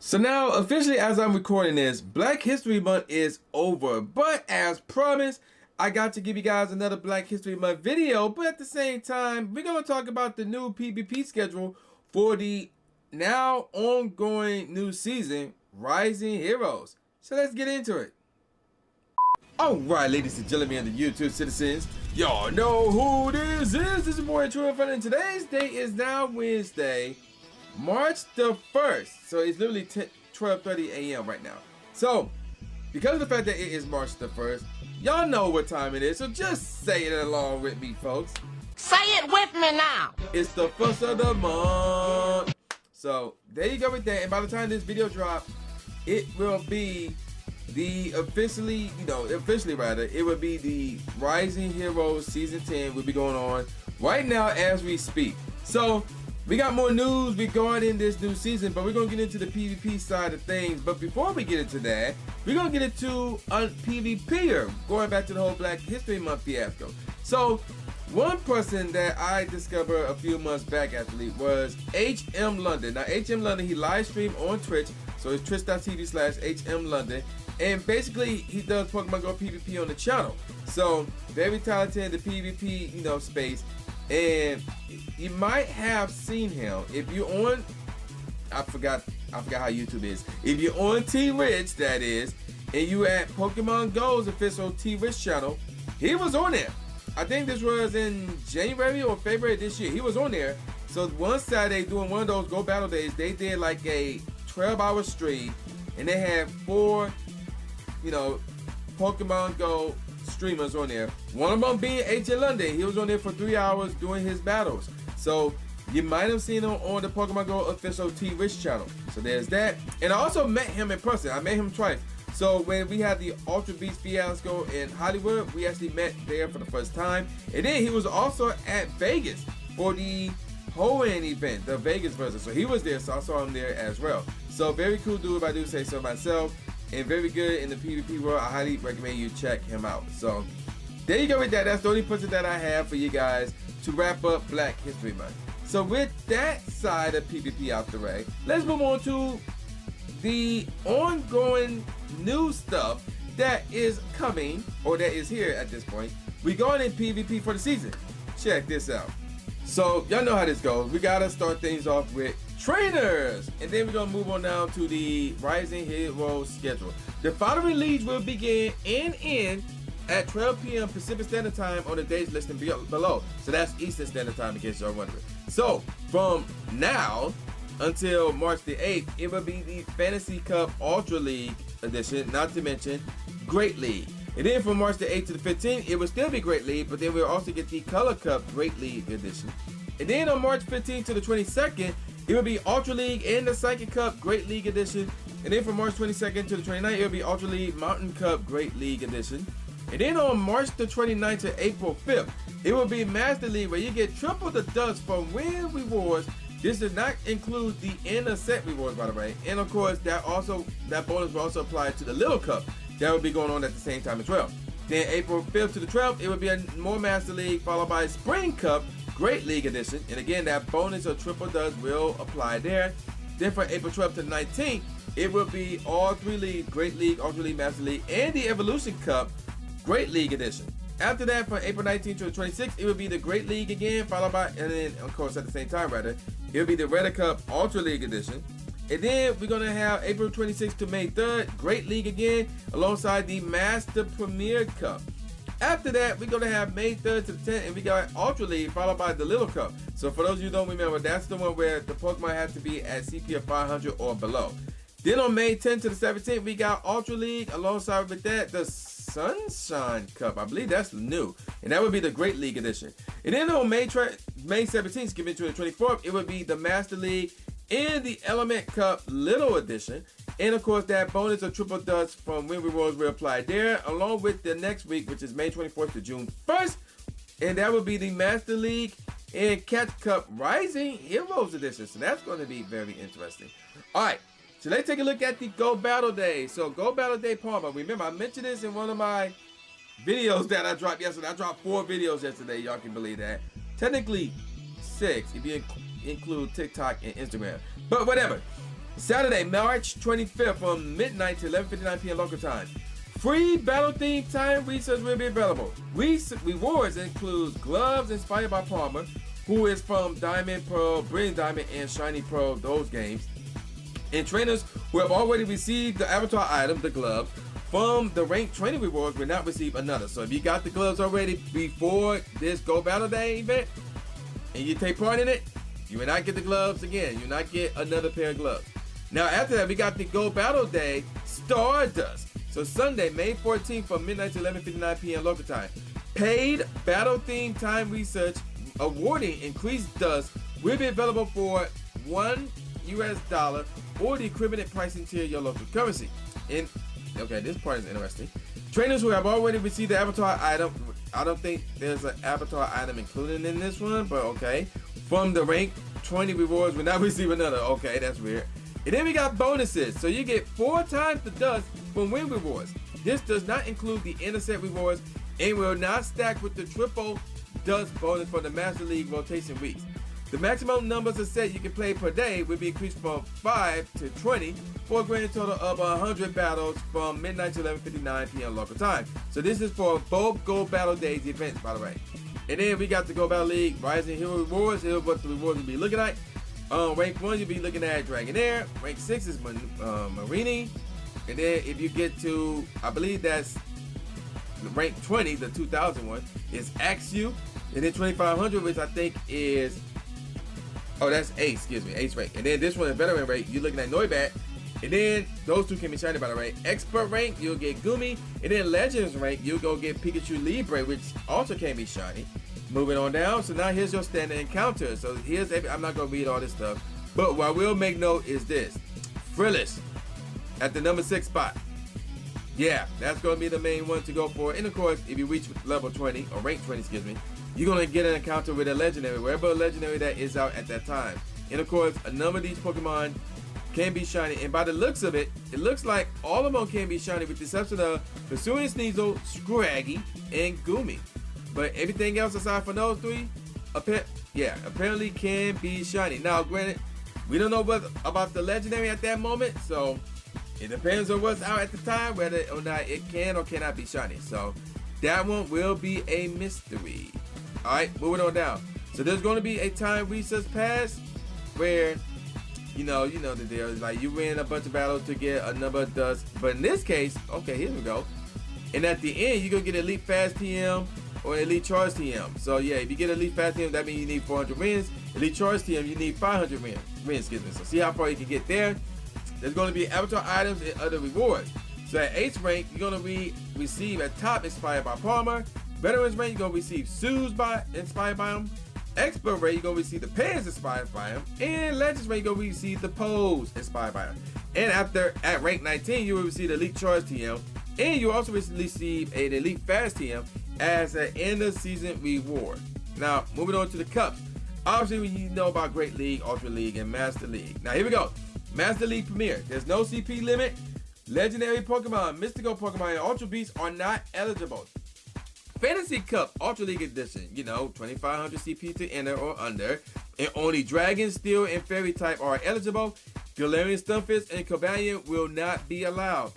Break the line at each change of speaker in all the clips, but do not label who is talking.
So now, officially as I'm recording this, Black History Month is over. But as promised, I got to give you guys another Black History Month video. But at the same time, we're going to talk about the new PvP schedule for the now ongoing new season, Rising Heroes. So let's get into it. Alright, ladies and gentlemen and the YouTube citizens, y'all know who this is. This is your boy True Inferno, and today's date is now Wednesday, March the 1st. So it's literally 12:30 a.m. right now. So, because of the fact that it is March the 1st, y'all know what time it is. So just say it along with me, folks.
Say it with me now.
It's the first of the month. So there you go with that. And by the time this video drops, it will be the officially it would be the Rising Heroes Season 10 will be going on right now as we speak. So we got more news regarding this new season, but we're going to get into the PvP side of things. But before we get into that, we're going to get into a PvPer, going back to the whole Black History Month fiasco. So one person that I discovered a few months back actually was HM London. Now HM London, he live streamed on Twitch, so it's twitch.tv/HM London. And basically, he does Pokemon Go PvP on the channel. So, very talented in the PvP, space. And you might have seen him if you're on, I forgot how YouTube is. If you're on T-Rich, that is, and you at Pokemon Go's official T-Rich channel, he was on there. I think this was in January or February this year. He was on there. So, one Saturday, during one of those Go Battle Days, they did like a 12-hour stream. And they had 4 Pokemon Go streamers on there. One of them being HM London. He was on there for 3 hours doing his battles. So you might have seen him on the Pokemon Go official T-Rich channel. So there's that. And I also met him in person. I met him twice. So when we had the Ultra Beast fiasco in Hollywood, we actually met there for the first time. And then he was also at Vegas for the Hoenn event, the Vegas version. So he was there, so I saw him there as well. So very cool dude, if I do say so myself. And very good in the PvP world. I highly recommend you check him out. So there you go with that. That's the only person that I have for you guys to wrap up Black History Month. So with that side of PvP out the way, let's move on to the ongoing new stuff that is coming, or that is here at this point, regarding PvP for the season. Check this out. So y'all know how this goes. We gotta start things off with trainers, and then we're gonna move on down to the Rising Heroes schedule. The following leagues will begin and end at 12 p.m. Pacific Standard Time on the days listed below. So that's Eastern Standard Time, in case y'all wondering. So from now until March the 8th, it will be the Fantasy Cup Ultra League edition, not to mention Great League. And then from March the 8th to the 15th, it will still be Great League, but then we'll also get the Color Cup Great League edition. And then on March 15th to the 22nd, it will be Ultra League and the Psychic Cup Great League Edition. And then from March 22nd to the 29th, it will be Ultra League Mountain Cup Great League Edition. And then on March the 29th to April 5th, it will be Master League, where you get triple the dust from win rewards. This does not include the inner set rewards, by the way. And of course, that bonus will also apply to the Little Cup. That will be going on at the same time as well. Then April 5th to the 12th, it will be a more Master League, followed by Spring Cup Great League Edition. And again, that bonus of triple dust will apply there. Then for April 12th to the 19th, it will be all 3 leagues, Great League, Ultra League, Master League, and the Evolution Cup Great League Edition. After that, from April 19th to the 26th, it will be the Great League again, followed by, and then of course at the same time rather, it will be the Red Cup Ultra League Edition. And then we're gonna have April 26th to May 3rd, Great League again, alongside the Master Premier Cup. After that, we're gonna have May 3rd to the 10th, and we got Ultra League, followed by the Little Cup. So for those of you who don't remember, that's the one where the Pokemon have to be at CP of 500 or below. Then on May 10th to the 17th, we got Ultra League, alongside with that, the Sunshine Cup. I believe that's new, and that would be the Great League Edition. And then on May 17th, skipping to the 24th, it would be the Master League and the Element Cup Little Edition. And of course, that bonus of triple dust from win rewards will apply there, along with the next week, which is May 24th to June 1st. And that will be the Master League and Catch Cup Rising Heroes Edition. So that's going to be very interesting. All right, so let's take a look at the Go Battle Day. So Go Battle Day Palmer. Remember, I mentioned this in one of my videos that I dropped yesterday. I dropped 4 videos yesterday. Y'all can believe that. Technically 6 if you include TikTok and Instagram. But whatever. Saturday, March 25th from midnight to 11:59 p.m. local time. Free battle theme time research will be available. Rewards includes gloves inspired by Palmer, who is from Diamond, Pearl, Brilliant Diamond, and Shiny Pearl, those games. And trainers who have already received the avatar item, the glove, from the ranked training rewards will not receive another. So if you got the gloves already before this Go Battle Day event, and you take part in it, you will not get the gloves again. You will not get another pair of gloves. Now after that, we got the Go Battle Day Stardust. So Sunday, May 14th from midnight to 11:59 p.m. local time. Paid battle theme time research awarding increased dust will be available for $1 or the equivalent pricing tier your local currency. Okay, this part is interesting. Trainers who have already received the avatar item, I don't think there's an avatar item included in this one, but okay. From the rank 20 rewards will not receive another. Okay, that's weird. And then we got bonuses. So you get 4 times the dust from win rewards. This does not include the intercept rewards and will not stack with the triple dust bonus for the Master League rotation weeks. The maximum numbers of sets you can play per day will be increased from 5 to 20 for a grand total of 100 battles from midnight to 11:59 p.m. local time. So this is for both Go Battle Days events, by the way. And then we got the Go Battle League Rising Hero Rewards. Here's what the rewards will be looking like. Rank 1, you'll be looking at Dragonair. Rank 6 is Marini. And then if you get to, I believe that's rank 20, the 2000 one, is Axew. And then 2500, which I think is, oh, that's Ace, Ace rank. And then this one is Veteran rank, you're looking at Noibat. And then those two can be shiny, by the way. Expert rank, you'll get Gumi. And then Legends rank, you'll go get Pikachu Libre, which also can be shiny. Moving on down, so now here's your standard encounter. So here's, I'm not going to read all this stuff. But what I will make note is this. Frillis at the number 6 spot. Yeah, that's going to be the main one to go for. And of course, if you reach level 20, or rank 20, you're going to get an encounter with a legendary, wherever a legendary that is out at that time. And of course, a number of these Pokemon can be shiny. And by the looks of it, it looks like all of them can be shiny with the exception of Pursuing Sneasel, Scraggy, and Gumi. But everything else aside from those 3, apparently can be shiny. Now, granted, we don't know about the legendary at that moment, so it depends on what's out at the time, whether or not it can or cannot be shiny. So that one will be a mystery. All right, moving on down. So there's going to be a time research pass where, you know the deal. It's like you win a bunch of battles to get a number of dust. But in this case, okay, here we go. And at the end, you're going to get Elite Fast TM or Elite Charge TM. So yeah, if you get Elite Fast TM, that means you need 400 wins. Elite Charge TM, you need 500 wins. So see how far you can get there. There's going to be avatar items and other rewards. So at 8th rank, you're going to receive a top inspired by Palmer. Veterans rank, you're going to receive Sues inspired by him. Expert rank, you're going to receive the Pairs inspired by him. And Legends rank, you're going to receive the Pose inspired by him. And at rank 19, you will receive the Elite Charge TM. And you also receive an Elite Fast TM as an end of season reward. Now, moving on to the cups. Obviously, you know about Great League, Ultra League, and Master League. Now, here we go. Master League Premier. There's no CP limit. Legendary Pokemon, Mystical Pokemon, and Ultra Beasts are not eligible. Fantasy Cup Ultra League Edition, 2500 CP to enter or under. And only Dragon, Steel, and Fairy type are eligible. Galarian Stunfisk and Cobalion will not be allowed.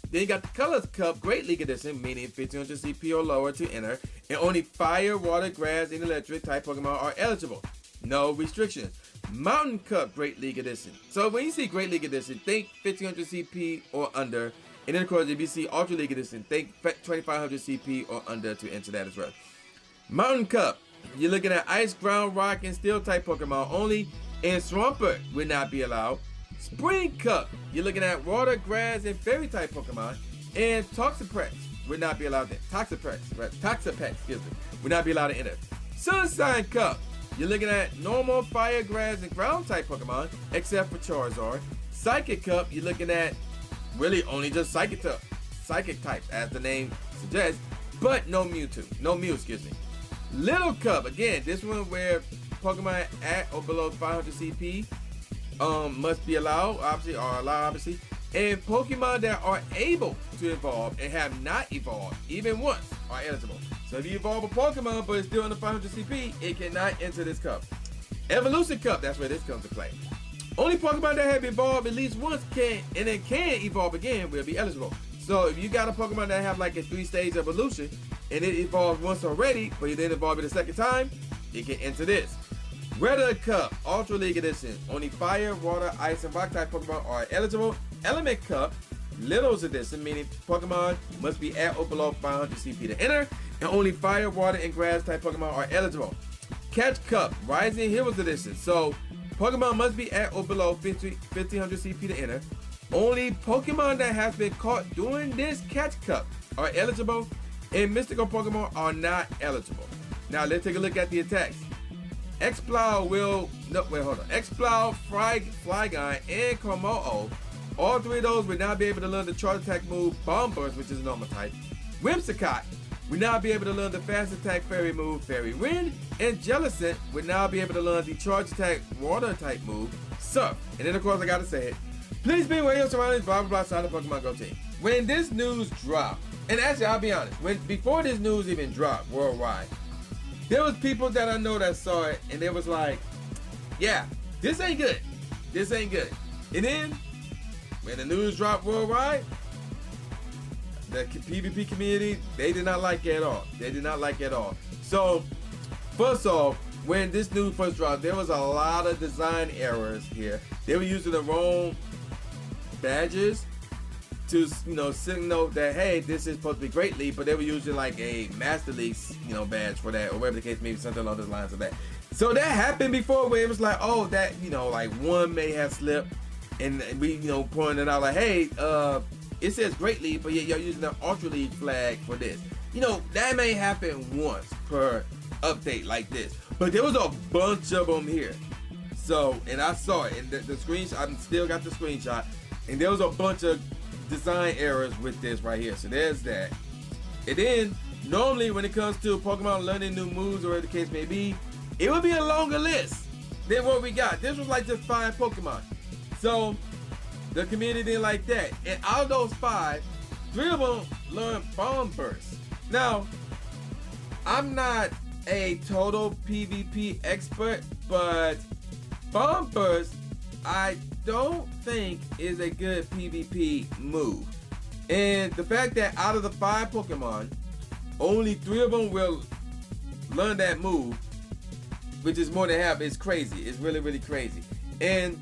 Then you got the Colors Cup Great League Edition, meaning 1500 CP or lower to enter. And only Fire, Water, Grass, and Electric type Pokemon are eligible. No restrictions. Mountain Cup Great League Edition. So when you see Great League Edition, think 1500 CP or under. And then of course, if you see Ultra League Edition, think 2500 CP or under to enter that as well. Mountain Cup, you're looking at Ice, Ground, Rock, and Steel type Pokemon only. And Swampert will not be allowed. Spring Cup, you're looking at Water, Grass, and Fairy type Pokemon. And Toxapex will not be allowed to Toxapex, will not be allowed to enter. Sunshine Cup, you're looking at normal Fire, Grass, and Ground type Pokemon, except for Charizard. Psychic Cup, you're looking at really only just Psychic types, as the name suggests, but no Mew, Little Cup, again, this one where Pokemon at or below 500 CP must be allowed, obviously, and Pokemon that are able to evolve and have not evolved even once are eligible. So if you evolve a Pokemon but it's still under 500 CP, it cannot enter this cup. Evolution Cup, that's where this comes to play. Only Pokemon that have evolved at least once can evolve again will be eligible. So if you got a Pokemon that have like a 3-stage evolution and it evolved once already, but you didn't evolve it a second time, it can enter this. Weather Cup Ultra League Edition. Only Fire, Water, Ice, and Rock type Pokemon are eligible. Element Cup Littles Edition, meaning Pokemon must be at or below 500 CP to enter, and only Fire, Water, and Grass type Pokemon are eligible. Catch Cup Rising Heroes Edition. So Pokemon must be at or below 1500 CP to enter. Only Pokemon that has been caught during this Catch Cup are eligible, and mystical Pokemon are not eligible. Now let's take a look at the attacks. Exploud, Flygon, and Komodo. All three of those will not be able to learn the charge attack move Bomb Burst, which is a normal type. Whimsicott will now be able to learn the fast attack fairy move Fairy Wind, and Jellicent will now be able to learn the charge attack water type move Surf. And then of course I gotta say it. Please be aware of your surroundings, blah blah blah, sign the Pokemon Go team. When this news dropped, and actually I'll be honest, before this news even dropped worldwide, there was people that I know that saw it and they was like, yeah, this ain't good. This ain't good. And then when the news dropped worldwide, the PvP community, they did not like it at all. They did not like it at all. So, first off, when this news first dropped, there was a lot of design errors here. They were using the wrong badges to, signal that, hey, this is supposed to be Great League, but they were using like a Master League, badge for that, or whatever the case may be, something along those lines of that. So that happened before where it was like, oh, that, like one may have slipped, and we, pointing it out like, hey, it says Great League, but yet you're using the Ultra League flag for this. That may happen once per update like this, but there was a bunch of them here. So, and I saw it, and the screenshot, I still got the screenshot, and there was a bunch of design errors with this right here. So there's that. And then, normally when it comes to Pokemon learning new moves, or whatever the case may be, it would be a longer list than what we got. This was like just 5 Pokemon. So, the community didn't like that. And out of those 5, 3 of them learned Bomb Burst. Now, I'm not a total PvP expert, but Bomb Burst, I don't think is a good PvP move. And the fact that out of the 5 Pokemon, only 3 of them will learn that move, which is more than half, is crazy. It's really, really crazy. And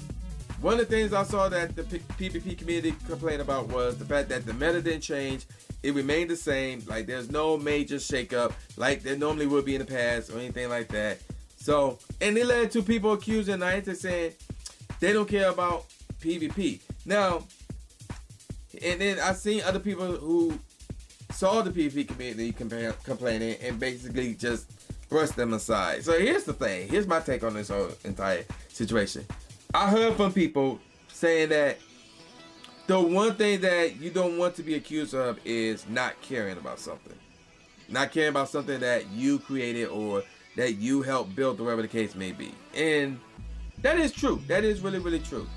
one of the things I saw that the PvP community complained about was the fact that the meta didn't change. It remained the same. Like, there's no major shakeup like there normally would be in the past or anything like that. So, and it led to people accusing Niantic, saying they don't care about PvP. Now, and then I've seen other people who saw the PvP community complaining and basically just brushed them aside. So here's the thing. Here's my take on this whole entire situation. I heard from people saying that the one thing that you don't want to be accused of is not caring about something. Not caring about something that you created or that you helped build, or whatever the case may be. And that is true. That is really, really true.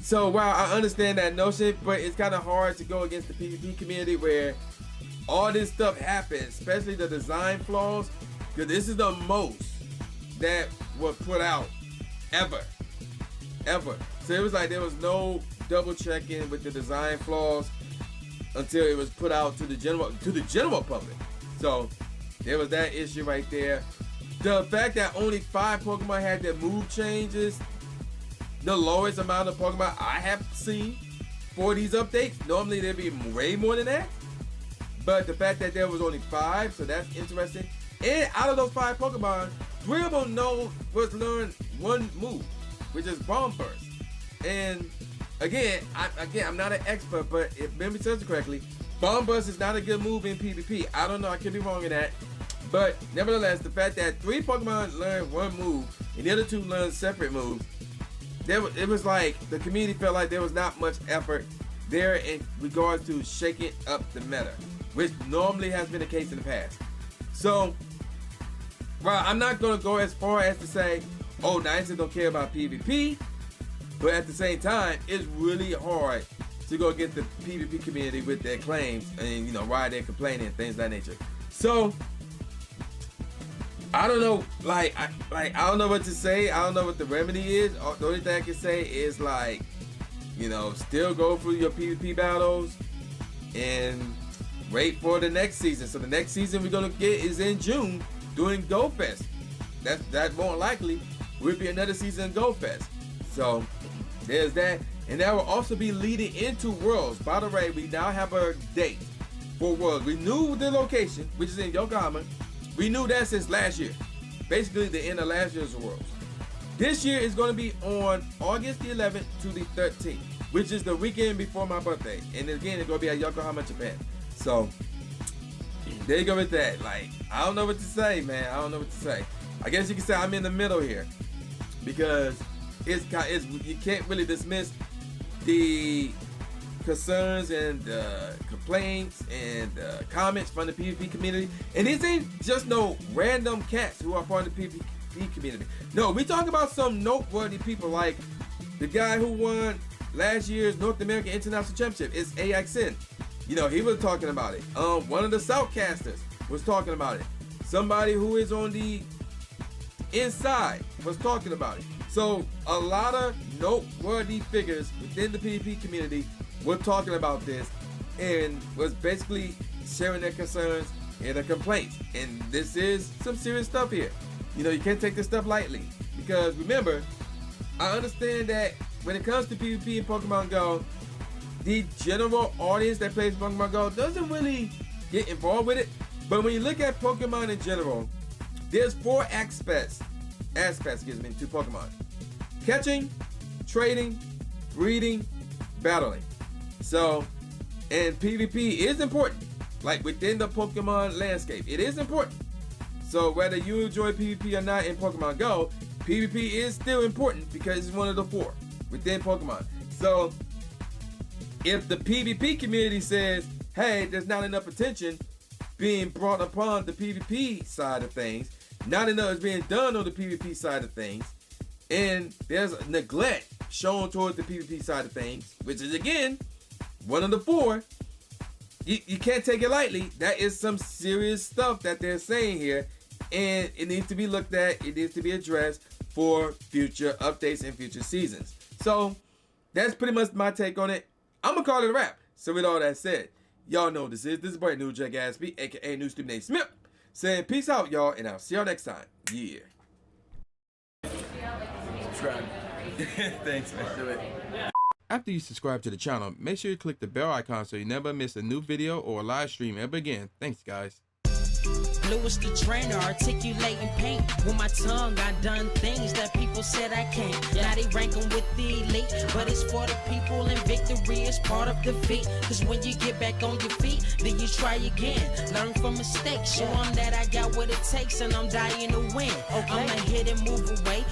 So while I understand that notion, but it's kind of hard to go against the PvP community where all this stuff happens, especially the design flaws, because this is the most that was put out ever. So it was like there was no double checking with the design flaws until it was put out to the general public. So there was that issue right there. The fact that only 5 Pokemon had their move changes, the lowest amount of Pokemon I have seen for these updates. Normally there'd be way more than that. But the fact that there was only 5, so that's interesting. And out of those 5 Pokemon, 3 of them learn one move, which is Bomb Burst. And again, I'm not an expert, but if memory serves me correctly, Bomb Burst is not a good move in PvP. I don't know, I could be wrong in that. But nevertheless, the fact that 3 Pokemon learn one move and the other 2 learn separate moves, it was like the community felt like there was not much effort there in regards to shaking up the meta, which normally has been the case in the past. So, well, I'm not going to go as far as to say, oh, Niantic don't care about PvP, but at the same time, it's really hard to go against the PvP community with their claims and, why they're complaining and things of that nature. So, I don't know, like I don't know what to say. I don't know what the remedy is. The only thing I can say is like, you know, still go through your PvP battles and wait for the next season. So the next season we're gonna get is in June during Go Fest. That more likely will be another season of Go Fest. So there's that, and that will also be leading into Worlds. By the way, we now have a date for Worlds. We knew the location, which is in Yokohama. We knew that since last year, basically the end of last year's Worlds. This year is going to be on August the 11th to the 13th, which is the weekend before my birthday. And again, it's going to be at Yokohama, Japan. So there you go with that. Like, I don't know what to say, man. I don't know what to say. I guess you can say I'm in the middle here because it's you can't really dismiss the concerns and complaints and comments from the PvP community. And these ain't just no random cats who are part of the PvP community. No, we talk about some noteworthy people like the guy who won last year's North American International Championship. It's AXN. You know, he was talking about it. One of the Southcasters was talking about it. Somebody who is on the inside was talking about it. So a lot of noteworthy figures within the PvP community were talking about this and was basically sharing their concerns and their complaints. And this is some serious stuff here. You know, you can't take this stuff lightly because remember, I understand that when it comes to PvP in Pokemon Go, the general audience that plays Pokemon Go doesn't really get involved with it. But when you look at Pokemon in general, there's 4 aspects to Pokemon: catching, trading, breeding, battling. So, and PvP is important, like within the Pokemon landscape, it is important. So whether you enjoy PvP or not in Pokemon Go, PvP is still important because it's one of the 4 within Pokemon. So if the PvP community says, hey, there's not enough attention being brought upon the PvP side of things, not enough is being done on the PvP side of things, and there's neglect shown towards the PvP side of things, which is again one of the 4, you can't take it lightly. That is some serious stuff that they're saying here, and it needs to be looked at. It needs to be addressed for future updates and future seasons. So that's pretty much my take on it. I'm gonna call it a wrap. So with all that said, y'all know this is boy New Jack Gatsby, aka New Stupid Name Smith, saying peace out, y'all, and I'll see y'all next time. Yeah. Subscribe. Thanks, man. Do it. After you subscribe to the channel, make sure you click the bell icon so you never miss a new video or a live stream ever again. Thanks, guys.
Blue is the trainer, articulating paint. With my tongue, I done things that people said I can't. Now they rank 'em with the elite, but it's for the people, and victory is part of defeat. Cause when you get back on your feet, then you try again. Learn from mistakes, show 'em that I got what it takes, and I'm dying to win. I'ma hit and move away.